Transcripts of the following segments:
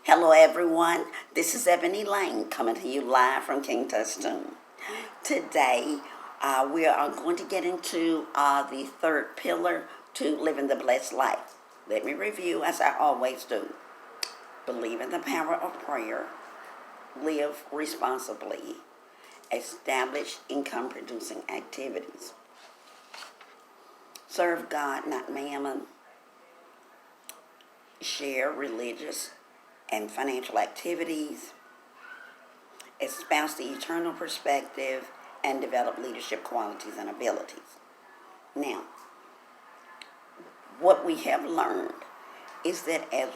Hello, everyone. This is Ebony Lane coming to you live from King Tustoon. Today, we are going to get into the third pillar to living the blessed life. Let me review, as I always do. Believe in the power of prayer, live responsibly, establish income producing activities, serve God, not mammon, share religious and financial activities, espouse the eternal perspective, and develop leadership qualities and abilities. Now, what we have learned is that as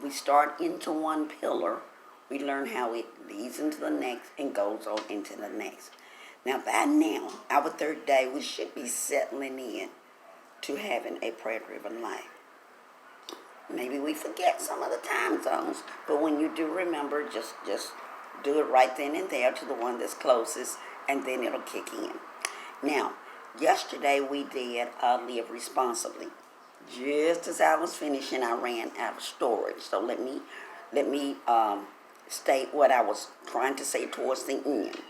we start into one pillar, we learn how it leads into the next and goes on into the next. Now, by now, our third day, we should be settling in to having a prayer-driven life. Maybe we forget some of the time zones, but when you do remember, just do it right then and there to the one that's closest, and then it'll kick in. Now, yesterday we did live responsibly. Just as I was finishing, I ran out of storage. So let me state what I was trying to say towards the end.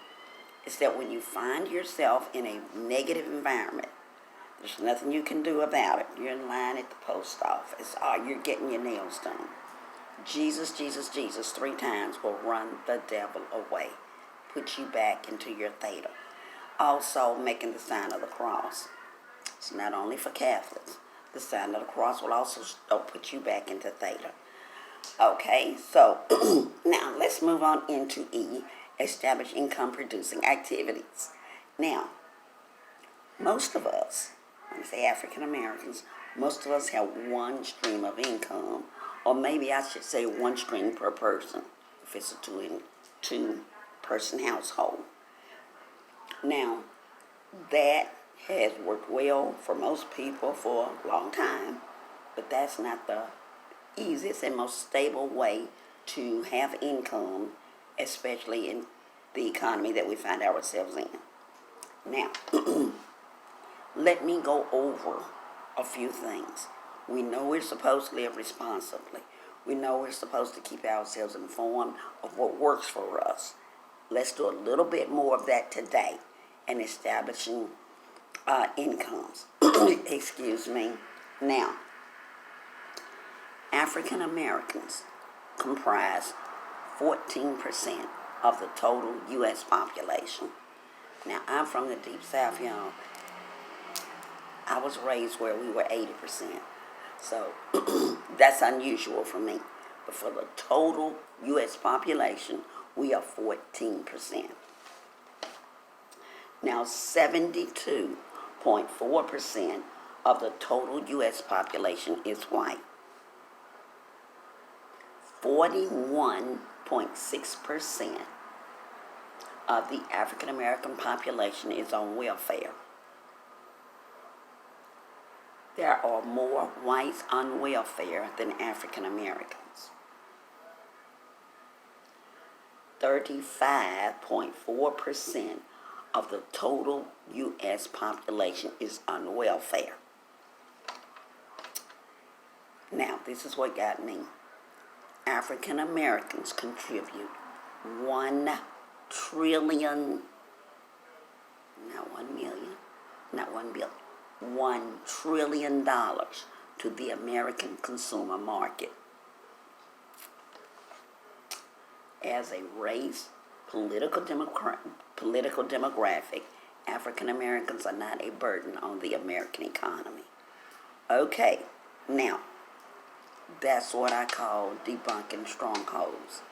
Is that when you find yourself in a negative environment, there's nothing you can do about it. You're in line at the post office. You're getting your nails done. Jesus, Jesus, Jesus 3 times will run the devil away. Put you back into your theta. Also, making the sign of the cross. It's not only for Catholics. The sign of the cross will also put you back into theta. Okay, so now let's move on into E, establish income producing activities. Now, most of us, when I say African Americans, most of us have one stream of income, or maybe I should say one stream per person, if it's a two-person household. Now, that has worked well for most people for a long time, but that's not the easiest and most stable way to have income, especially in the economy that we find ourselves in. Now, let me go over a few things. We know we're supposed to live responsibly. We know we're supposed to keep ourselves informed of what works for us. Let's do a little bit more of that today in establishing incomes. Excuse me. Now, African Americans comprise 14% of the total U.S. population. Now, I'm from the Deep South, y'all. I was raised where we were 80%. So that's unusual for me. But for the total U.S. population, we are 14%. Now, 72.4% of the total U.S. population is white. 41.6% of the African American population is on welfare. There are more whites on welfare than African Americans. 35.4% of the total U.S. population is on welfare. Now, this is what got me. African Americans contribute $1 trillion, not 1 million, not 1 billion. $1 trillion to the American consumer market. As a race, political demographic, African Americans are not a burden on the American economy. Okay, now, that's what I call debunking strongholds.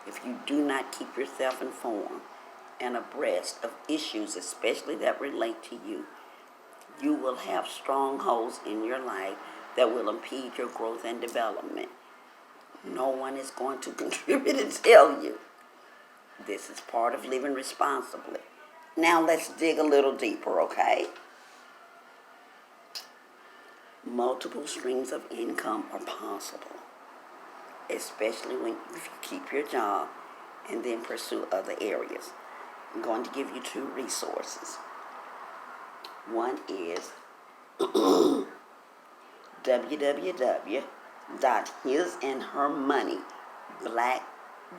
If you do not keep yourself informed and abreast of issues, especially that relate to you, you will have strongholds in your life that will impede your growth and development. No one is going to contribute and tell you. This is part of living responsibly. Now let's dig a little deeper, okay? Multiple streams of income are possible, especially if you keep your job and then pursue other areas. I'm going to give you 2 resources. One is www.hisandhermoney.com black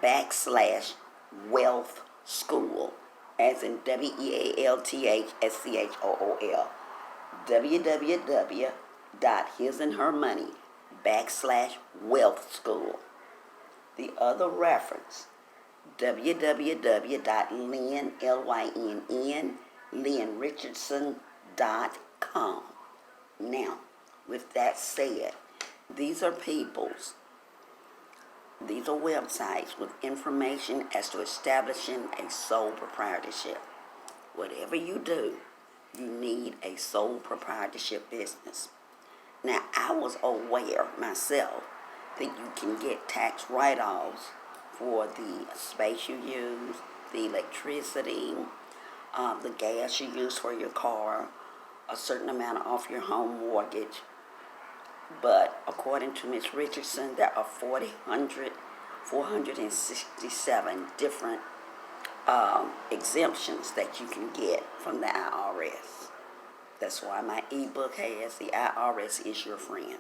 /wealth school, as in WEALTHSCHOOL. www.hisandhermoney /wealth school. The other reference, www.lynnlynn.com. Now, with that said, these are websites with information as to establishing a sole proprietorship. Whatever you do, you need a sole proprietorship business. Now, I was aware myself that you can get tax write-offs for the space you use, the electricity, the gas you use for your car, a certain amount off your home mortgage. But according to Ms. Richardson, there are 467 different exemptions that you can get from the IRS. That's why my ebook has "The IRS is Your Friend."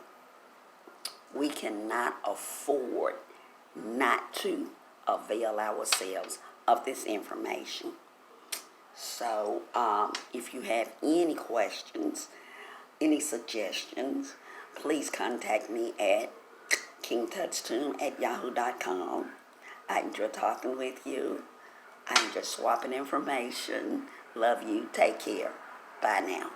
We cannot afford not to avail ourselves of this information. So if you have any questions, any suggestions, please contact me at kingtouchtoon@yahoo.com. I enjoy talking with you. I enjoy swapping information. Love you. Take care. Bye now.